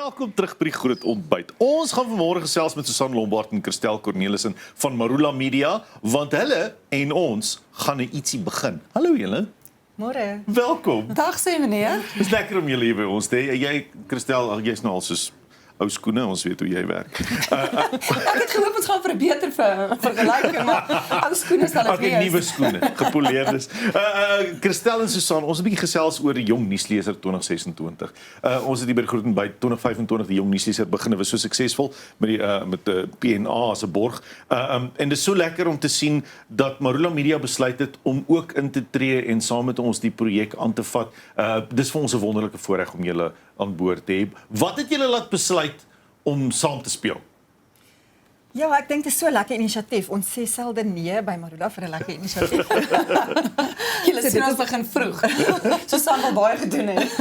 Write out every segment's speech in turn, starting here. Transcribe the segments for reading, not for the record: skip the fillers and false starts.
Welkom terug by die Groot Ontbyt. Ons gaan vanmôre gesels met Susan Lombard en Christel Cornelissen van Marula Media, want hulle en ons gaan ietsie begin. Hallo julle. Môre. Welkom. Dag sê meneer. Dis lekker om julle hier by ons te hê. Jy, Christel, jy's nou al soos ou skoene, ons weet hoe jy werk. Ek het gehoop ons gaan vir 'n beter vergelyking, maar ou skoene sal dit wees. Nuwe skoene, gepoleerdes. Christel en Susan, ons het 'n bietjie gesels oor die Jong Nuusleser 2026. Ons het hier by die Groot Ontbyt 2025 die Jong Nuusleser begin. Dit was so suksesvol met die PNA as 'n borg. En dit is so lekker om te sien dat Marula Media besluit het om ook in te tree en saam met ons die projek aan te vat. Dis vir ons 'n wonderlike voorreg om julle aan boord te hê. Wat het julle laat besluit om saam te speel? Ja, ek dink dit is so 'n lekker inisiatief. Ons sê selde nee by Marula vir 'n lekker inisiatief. Julle sien ons begin vroeg. Susan wil baie gedoen het.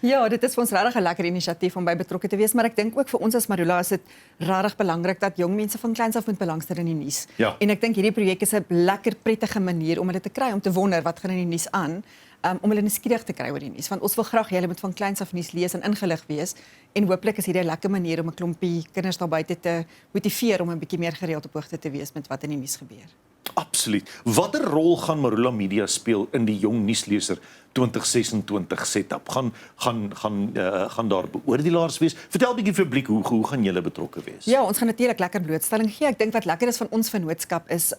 Ja, dit is vir ons regtig 'n lekker inisiatief om by betrokke te wees, maar ek dink ook vir ons as Marula is dit regtig belangrik dat jong mense van kleins af moet belangstel in die nuus. Ja. En ek dink hierdie projek is 'n lekker prettige manier om hulle te kry om te wonder wat gaan in die nuus aan. Om hulle nuuskierig te kry oor die nuus, want ons wil graag julle moet van kleins af nuus lees en ingelig wees en hooplik is hierdie 'n lekker manier om 'n klompie kinders daar buite te motiveer om 'n bietjie meer gereeld op hoogte te wees met wat in die nuus gebeur. Absoluut. Watter rol gaan Marula Media speel in die Jong Nuusleser 2026 setup? Gaan daar beoordelaars wees? Vertel 'n bietjie vir die publiek hoe gaan julle betrokke wees? Ja, ons gaan natuurlik lekker blootstelling gee. Ek dink wat lekker is van ons vennootskap is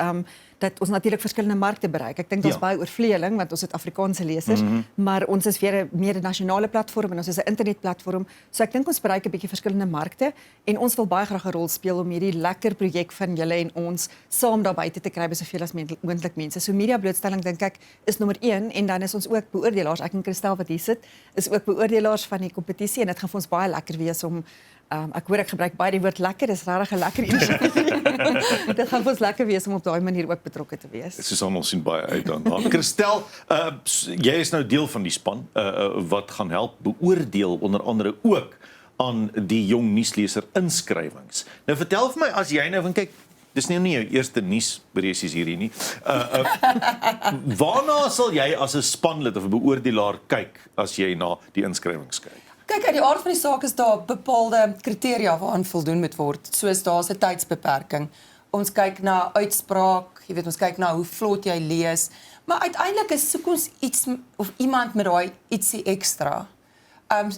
dat ons natuurlik verskillende markte bereik. Ek dink ons baie oorvleeling want ons het Afrikaanse lesers, maar ons is weer 'n meer nasionale platform en ons is 'n internetplatform. So ek dink ons bereik 'n bietjie verskillende markte en ons wil baie graag 'n rol speel om hierdie lekker projek van julle en ons saam daar buite te kry by soveel as moontlik mense. So media blootstelling dink ek is nommer 1 en dan is ons ook beoordelaars. Ek en Christel wat hier sit, is ook beoordelaars van die kompetisie en dit gaan vir ons baie lekker wees om ek hoor ek gebruik baie die woord lekker, dis regtig 'n lekker inisiatief. Dit gaan vir ons lekker wees om op daai manier ook betrokke te wees. Susan, ons sien baie uit daarna. Christel, jy is nou deel van die span wat gaan help beoordeel onder andere ook aan die Jong Nuusleser inskrywings. Nou vertel vir my as jy nou van kyk, dis nie jou eerste nuusberiesies hierdie nie. Waarna sal jy as 'n spanlid of 'n beoordelaar kyk as jy na die inskrywings kyk? Kyk, uit die aard van die saak is daar bepaalde kriteria waaraan voldoen moet word. Soos daar's 'n tydsbeperking. Ons kyk na uitspraak, jy weet ons kyk na hoe vlot jy lees, maar uiteindelik soek ons iets of iemand met daai ietsie ekstra.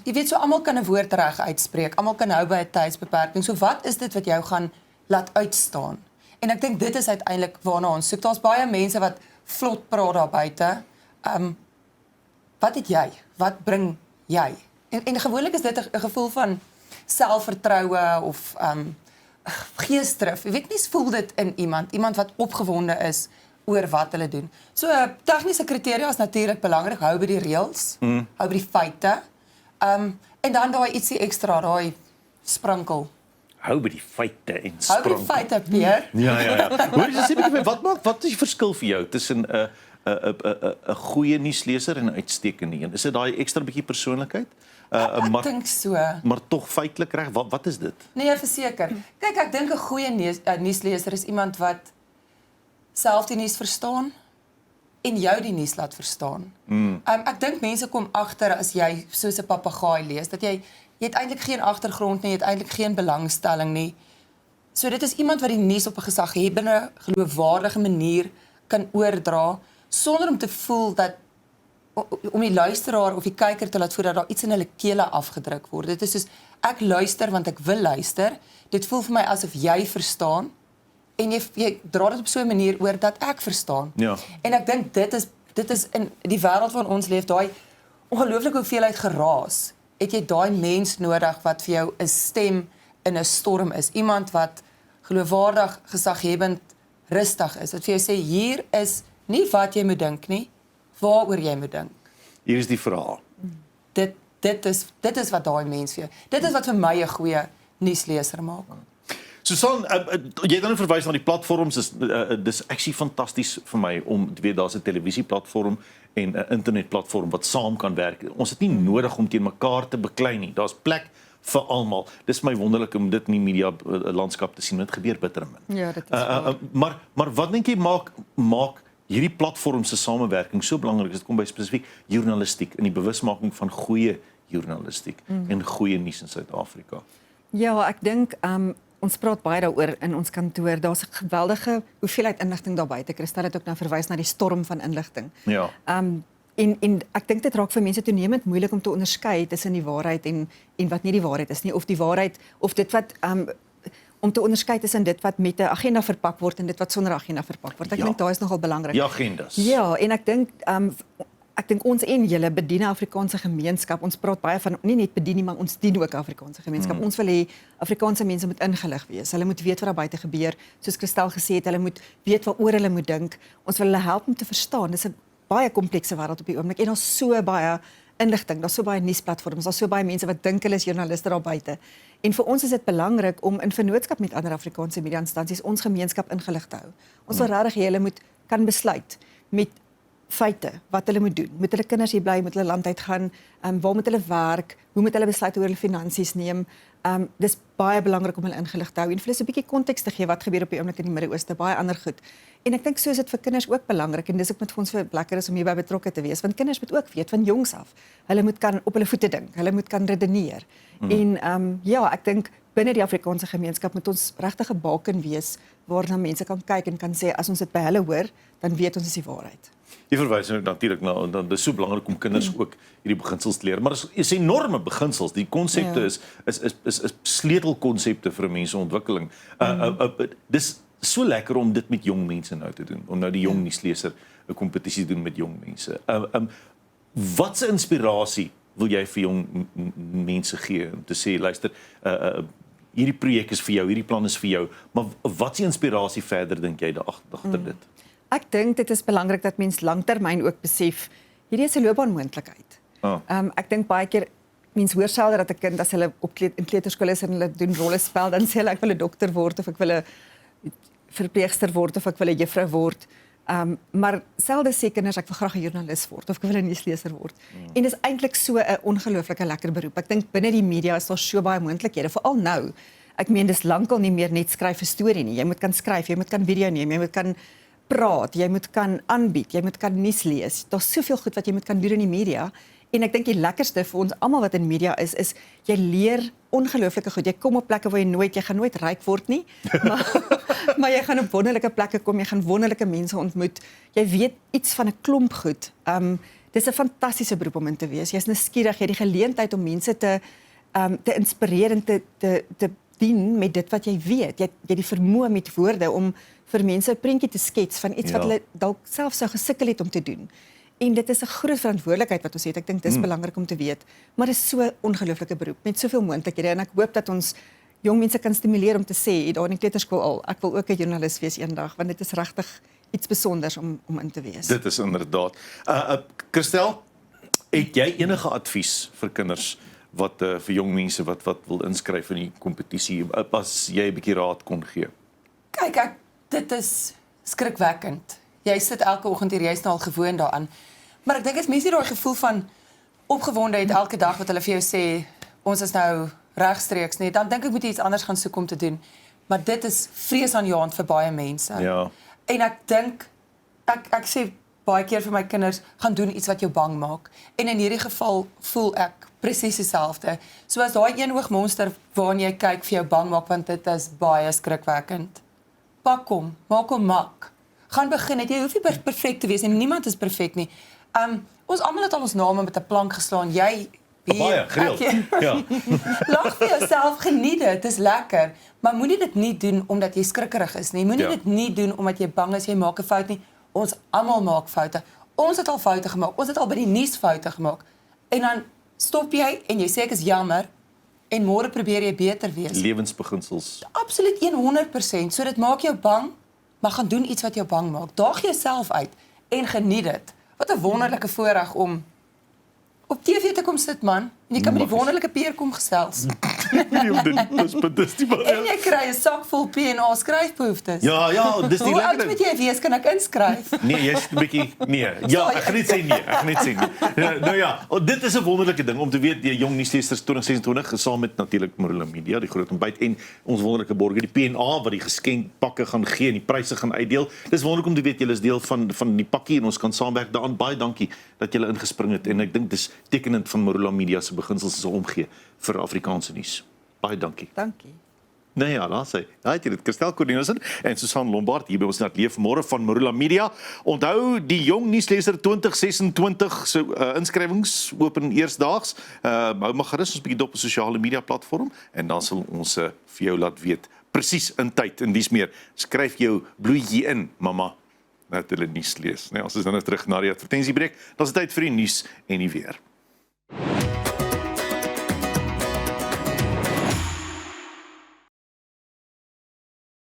Jy weet so almal kan 'n woord reg uitspreek, almal kan hou by 'n tydsbeperking. So wat is dit wat jou gaan laat uitstaan? En ek dink dit is uiteindelik waarna ons soek. Daar's baie mense wat vlot praat daar buite. Wat het jy? Wat bring jy? En gewoonlik is dit 'n gevoel van selfvertroue of geesdrif. Jy weet nie, voel dit in iemand wat opgewonde is oor wat hulle doen. So tegniese kriteria is natuurlik belangrik. Hou by die reëls, hou by die feite. En dan daai ietsie ekstra, daai sprankel. Hou by die feite en Hou by sprankel. die feite, Pierre. Ja. Hoor jy sê bietjie wat is die verskil vir jou tussen 'n goeie nuusleser en 'n uitstekende een? Is dit daai ekstra bietjie persoonlikheid? Ek dink so. Maar tog feitelik reg, wat is dit? Nee, verseker. Kyk, ek dink 'n goeie nuusleser is iemand wat self die nuus verstaan en jou die nuus laat verstaan. Ek dink mense kom agter as jy soos 'n papegaai lees dat jy het eintlik geen agtergrond nie, jy het eintlik geen belangstelling nie. So dit is iemand wat die nuus op 'n gesaghebbende, geloofwaardige manier kan oordra sonder om te voel dat om die luisteraar of die kyker te laat voel dat daar iets in hulle kele afgedruk word. Dit is soos ek luister want ek wil luister. Dit voel vir my asof jy verstaan en jy dra dit op so 'n manier oor dat ek verstaan. Ja. En ek dink dit is in die wêreld waarin ons leef, daai ongelooflike hoeveelheid geraas. Het jy daai mens nodig wat vir jou 'n stem in 'n storm is. Iemand wat geloofwaardig, gesaghebbend, rustig is. Wat vir jou sê hier is nie wat jy moet dink nie, waaroor jy moet dink. Hier is die verhaal. Dit is wat daai mens vir jou. Dit is wat vir my 'n goeie nuusleser maak. Susan, jy het dan verwys na die platforms, dis actually fantasties vir my om te weet daar's 'n televisieplatform en 'n internetplatform wat saam kan werk. Ons het nie nodig om teen mekaar te beklei nie. Daar's plek vir almal. Dis my wonderlik om dit in die media landskap te sien. Dit gebeur bitter min. Ja, dit is maar wat dink jy maak hierdie platforms se samewerking so belangrik? Dit kom by spesifiek journalistiek in die bewusmaking van goeie journalistiek en goeie nuus in Suid-Afrika? Ja, ek dink ons praat baie daaroor in ons kantoor. Daar's 'n geweldige hoeveelheid inligting daar buite. Christel het ook nou verwys na die storm van inligting. Ja. En ek dink dit raak vir mense toenemend moeilik om te onderskei tussen die waarheid en wat nie die waarheid is nie, of die waarheid of dit wat om te onderskei tussen dit wat met 'n agenda verpak word en dit wat sonder agenda verpak word. Ek dink daai is nogal belangrik. Die agendas. Ja, en ek dink ons en julle bedien 'n Afrikaanse gemeenskap. Ons praat baie van nie net bedien nie, maar ons dien ook 'n Afrikaanse gemeenskap. Ons wil hê Afrikaanse mense moet ingelig wees. Hulle moet weet wat daar buite gebeur. Soos Christel gesê het, hulle moet weet waaroor hulle moet dink. Ons wil hulle help om te verstaan. Dis 'n baie komplekse wêreld op die oomblik en daar's so baie inligting, daar's so baie nuusplatforms, daar's so baie mense wat dink hulle is joernaliste daar buite. En vir ons is dit belangrik om in vennootskap met ander Afrikaanse media-instansies ons gemeenskap ingelig te hou. Ons wil regtig hê hulle moet kan besluit met feite wat hulle moet doen. Moet hulle kinders hier bly, moet hulle land uit gaan, waar moet hulle werk, hoe moet hulle besluit oor hulle finansies neem. Dis baie belangrik om hulle ingelig te hou en vir hulle 'n bietjie konteks te gee wat gebeur op die oomblik in die Midde-Ooste, baie ander goed. En ek dink so is dit vir kinders ook belangrik en dis ook met vir ons vir lekker is om hierby betrokke te wees, want kinders moet ook weet van jongs af. Hulle moet kan op hulle voete dink, hulle moet kan redeneer. En ja, ek dink binne die Afrikaanse gemeenskap moet ons regtig 'n baken wees waarna mense kan kyk en kan sê as ons dit by hulle hoor, dan weet ons is die waarheid. Jy verwys natuurlik na dat dit is so belangrik om kinders ook hierdie beginsels te leer, maar is enorme beginsels. Die konsepte is sleutelkonsepte vir 'n menseontwikkeling. Dis so lekker om dit met jong mense nou te doen, om nou die jong nuusleser 'n kompetisie doen met jong mense. Wat 'n inspirasie wil jy vir jong mense gee om te sê luister, hierdie projek is vir jou, hierdie plan is vir jou, maar wat is die inspirasie verder dink jy agter dit? Ek dink dit is belangrik dat mens langtermyn ook besef hierdie is 'n loopbaanmoontlikheid. Ek dink baie keer mense hoor selde dat 'n kind as hulle in kleuterskool is en hulle doen rollespel, dan sê hulle ek wil 'n dokter word of ek wil 'n verpleegster word of ek wil 'n juffrou word. Maar selde sê kinders ek wil graag 'n joernalis word of ek wil 'n nuusleser word. En dis eintlik so 'n ongelooflike lekker beroep. Ek dink binne die media is daar so baie moontlikhede, veral nou. Ek meen dis lankal nie meer net skryf 'n storie nie. Jy moet kan skryf, jy moet kan video neem, jy moet kan praat, jy moet kan aanbied, jy moet kan nuus lees. Daar's soveel goed wat jy moet kan doen in die media. En ek dink die lekkerste vir ons almal wat in media is jy leer ongelooflike goed. Jy kom op plekke waar jy gaan nooit ryk word nie, maar jy gaan op wonderlike plekke kom, jy gaan wonderlike mense ontmoet. Jy weet iets van 'n klomp goed. Dis 'n fantastiese beroep om in te wees. Jy's nuuskierig, jy het die geleentheid om mense te inspireer en te dien met dit wat jy weet. Jy het die vermoë met woorde om vir mense 'n prentjie te skets van iets wat hulle dalk self sou gesukkel het om te doen. En dit is 'n groot verantwoordelikheid wat ons het. Ek dink dis belangrik om te weet. Maar dit is so 'n ongelooflike beroep met soveel moontlikhede en ek hoop dat ons jong mense kan stimuleer om te sê daar in die kleuterskool al, ek wil ook 'n joernalis wees eendag, want dit is regtig iets besonders om in te wees. Dit is inderdaad. Christel, het jy enige advies vir kinders wat vir jong mense wat wil inskryf in die kompetisie, as jy 'n bietjie raad kon gee? Kyk, dit is skrikwekkend. Jy sit elke oggend hier, jy's nou al gewoond daaraan. Maar ek dink as mense daai gevoel van opgewondenheid elke dag wat hulle vir jou sê, ons is nou regstreeks nie, dan dink ek moet jy iets anders gaan soek om te doen. Maar dit is vreesaanjaend vir baie mense. Ja. En ek dink, ek sê baie keer vir my kinders, gaan doen iets wat jou bang maak. En in hierdie geval voel ek presies dieselfde. So as daai eenoogmonster waarna jy kyk vir jou bang maak, want dit is baie skrikwekkend. Pak hom, maak hom mak. Gaan begin het. Jy hoef nie perfek te wees en niemand is perfek nie. Ons almal het al ons name met 'n plank geslaan. Jy baie gereeld. Ja. Lag vir jouself, geniet dit. Dit is lekker, maar moenie dit nie doen omdat jy skrikkerig is nie. Moenie dit nie doen omdat jy bang is jy maak 'n fout nie. Ons almal maak foute. Ons het al foute gemaak. Ons het al by die nuus foute gemaak. En dan stop jy en jy sê ek is jammer en môre probeer jy beter wees. Lewensbeginsels. Absoluut 100%. So dit maak jou bang, maar gaan doen iets wat jou bang maak. Daag jouself uit en geniet dit. Wat 'n wonderlike voorreg om op TV te kom sit, man. En jy kan met die wonderlike peer kom gesels. Dis die En jy kry 'n sak vol P&A skryfbehoeftes. Ja, dis die Hoe lekker oud moet jy wees, kan ek inskryf? Nee, jy's 'n bietjie nee. Ja, ek gaan net sê nee. Nou ja, dit is 'n wonderlike ding om te weet die jong nuusleerders 2026 saam met natuurlik Marula Media, die groot ontbyt en ons wonderlike borgers, die P&A wat die geskenkpakke gaan gee en die pryse gaan uitdeel. Dis wonderlik om te weet julle is deel van die pakkie en ons kan saamwerk daaraan. Baie dankie dat julle ingespring het en ek dink dis tekenend van Marula Media se beginsels se omgee vir Afrikaanse nuus. Baie dankie. Dankie. Nee ja, laat sy. Ja, dit Christel Cornelissen en Susan Lombard hier by ons net leef môre van Marula Media. Onthou die jong nuusleser 2026 se inskrywings open eersdaags. Hou maar gerus ons bietjie dop op sosiale media platform en dan sal ons vir jou laat weet presies in tyd en dis meer. Skryf jou bloetjie in, mamma. Dat hulle nuus lees. Nee, ons is dan terug na die advertensiebreek. Dan is dit tyd vir die nuus en die weer.